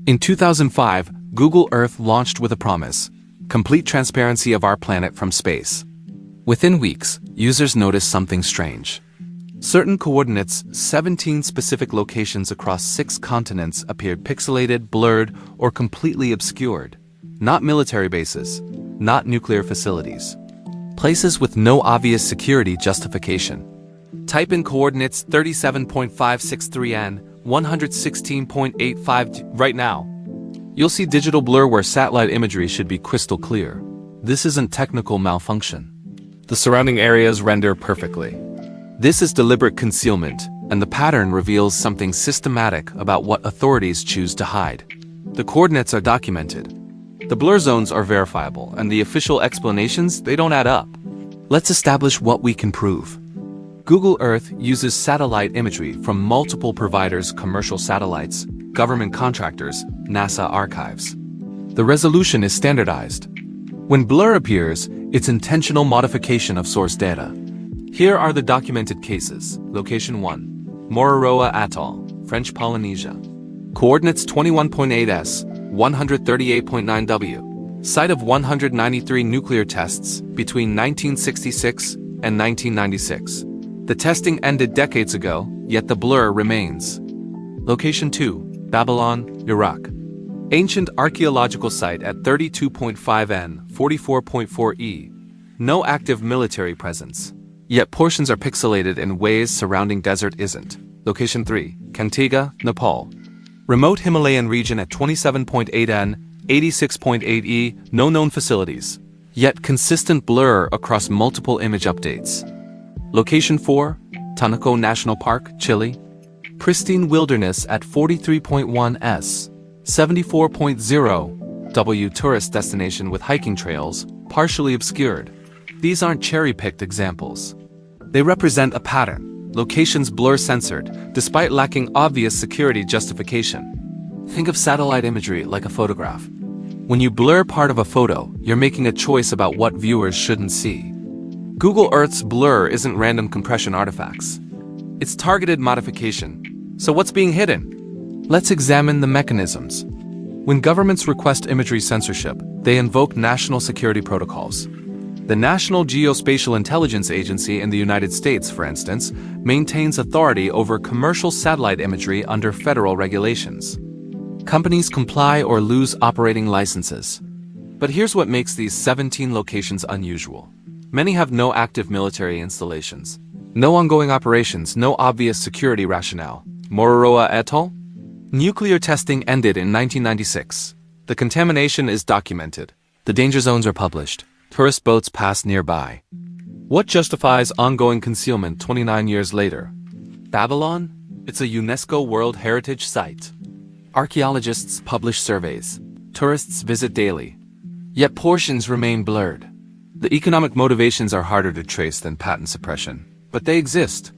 In 2005, Google Earth launched with a promise: complete transparency of our planet from space. Within weeks, users noticed something strange. Certain coordinates, 17 specific locations across 6 continents, appeared pixelated, blurred, or completely obscured. Not military bases, not nuclear facilities. Places with no obvious security justification. Type in coordinates 37.563 n, 116.85 right now. You'll see digital blur where satellite imagery should be crystal clear. This isn't technical malfunction. The surrounding areas render perfectly. This is deliberate concealment, and the pattern reveals something systematic about what authorities choose to hide. The coordinates are documented. The blur zones are verifiable, and the official explanations, they don't add up. Let's establish what we can prove. Google Earth uses satellite imagery from multiple providers: commercial satellites, government contractors, NASA archives. The resolution is standardized. When blur appears, it's intentional modification of source data. Here are the documented cases. Location 1. Mururoa Atoll, French Polynesia. Coordinates 21.8 s, 138.9 w. Site of 193 nuclear tests between 1966 and 1996. The testing ended decades ago, yet the blur remains. Location 2. Babylon, Iraq. Ancient archaeological site at 32.5 n, 44.4 e. No active military presence. Yet portions are pixelated in ways surrounding desert isn't. Location 3. Cantiga, Nepal. Remote Himalayan region at 27.8 n, 86.8 e. No known facilities. Yet consistent blur across multiple image updates. Location 4. Tanaco National Park, Chile. Pristine wilderness at 43.1 s, 74.0 w. Tourist destination with hiking trails, partially obscured. These aren't cherry-picked examples. They represent a pattern. Locations blur censored, despite lacking obvious security justification. Think of satellite imagery like a photograph. When you blur part of a photo, you're making a choice about what viewers shouldn't see. Google Earth's blur isn't random compression artifacts. It's targeted modification. So what's being hidden? Let's examine the mechanisms. When governments request imagery censorship, they invoke national security protocols. The National Geospatial Intelligence Agency in the United States, for instance, maintains authority over commercial satellite imagery under federal regulations. Companies comply or lose operating licenses. But here's what makes these 17 locations unusual. Many have no active military installations. No ongoing operations, no obvious security rationale. Mururoa Atoll? Nuclear testing ended in 1996. The contamination is documented. The danger zones are published. Tourist boats pass nearby. What justifies ongoing concealment 29 years later? Babylon? It's a UNESCO World Heritage Site. Archaeologists publish surveys. Tourists visit daily. Yet portions remain blurred. The economic motivations are harder to trace than patent suppression, but they exist.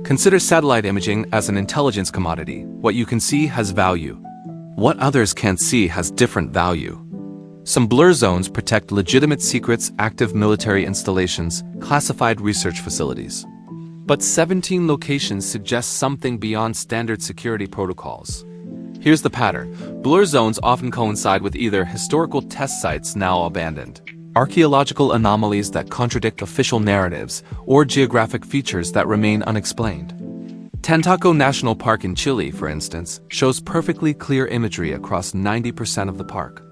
Consider satellite imaging as an intelligence commodity. What you can see has value. What others can't see has different value. Some blur zones protect legitimate secrets, active military installations, classified research facilities. But 17 locations suggest something beyond standard security protocols. Here's the pattern. Blur zones often coincide with either historical test sites now abandoned, archaeological anomalies that contradict official narratives, or geographic features that remain unexplained. Tanaco National Park in Chile, for instance, shows perfectly clear imagery across 90% of the park.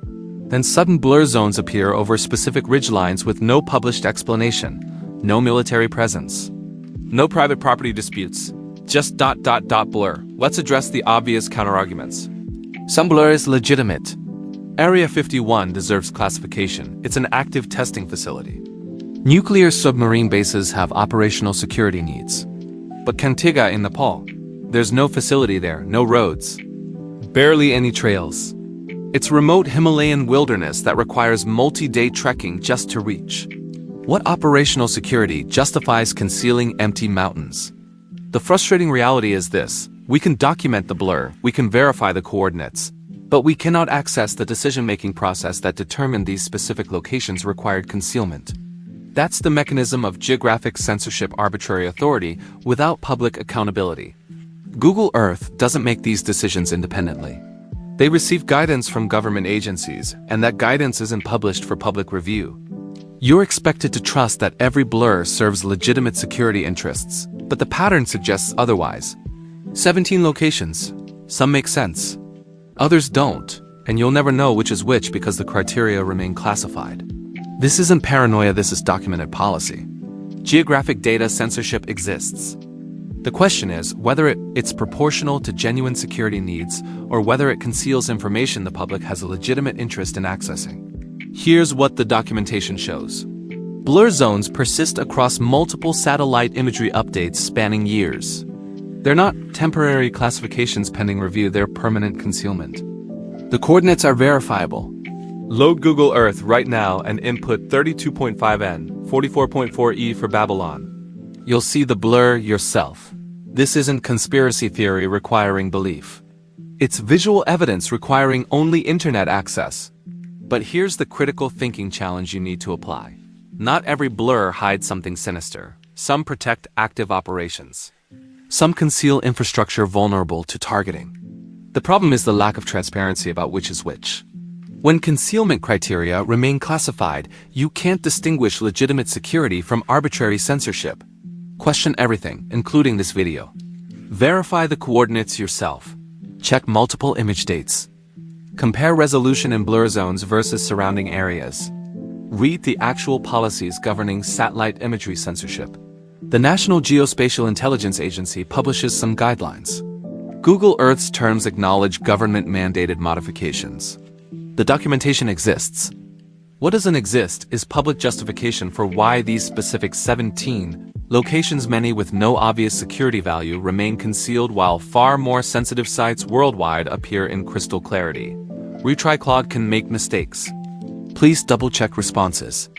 Then sudden blur zones appear over specific ridgelines with no published explanation, no military presence, no private property disputes, just ... blur. Let's address the obvious counterarguments. Some blur is legitimate. Area 51 deserves classification. It's an active testing facility. Nuclear submarine bases have operational security needs. But Cantiga in Nepal, there's no facility there, no roads, barely any trails. It's remote Himalayan wilderness that requires multi-day trekking just to reach. What operational security justifies concealing empty mountains? The frustrating reality is this: we can document the blur, we can verify the coordinates, but we cannot access the decision-making process that determined these specific locations required concealment. That's the mechanism of geographic censorship, arbitrary authority without public accountability. Google Earth doesn't make these decisions independently. They receive guidance from government agencies, and that guidance isn't published for public review. You're expected to trust that every blur serves legitimate security interests, but the pattern suggests otherwise. 17 locations. Some make sense. Others don't, and you'll never know which is which because the criteria remain classified. This isn't paranoia, this is documented policy. Geographic data censorship exists. The question is whether it's proportional to genuine security needs or whether it conceals information the public has a legitimate interest in accessing. Here's what the documentation shows. Blur zones persist across multiple satellite imagery updates spanning years. They're not temporary classifications pending review, they're permanent concealment. The coordinates are verifiable. Load Google Earth right now and input 32.5N, 44.4E for Babylon. You'll see the blur yourself. This isn't conspiracy theory requiring belief. It's visual evidence requiring only internet access. But here's the critical thinking challenge you need to apply. Not every blur hides something sinister. Some protect active operations. Some conceal infrastructure vulnerable to targeting. The problem is the lack of transparency about which is which. When concealment criteria remain classified, you can't distinguish legitimate security from arbitrary censorship. Question everything, including this video. Verify the coordinates yourself. Check multiple image dates. Compare resolution in blur zones versus surrounding areas. Read the actual policies governing satellite imagery censorship. The National Geospatial Intelligence Agency publishes some guidelines. Google Earth's terms acknowledge government-mandated modifications. The documentation exists. What doesn't exist is public justification for why these specific 17 locations, many with no obvious security value, remain concealed while far more sensitive sites worldwide appear in crystal clarity. Retry Claude can make mistakes. Please double-check responses.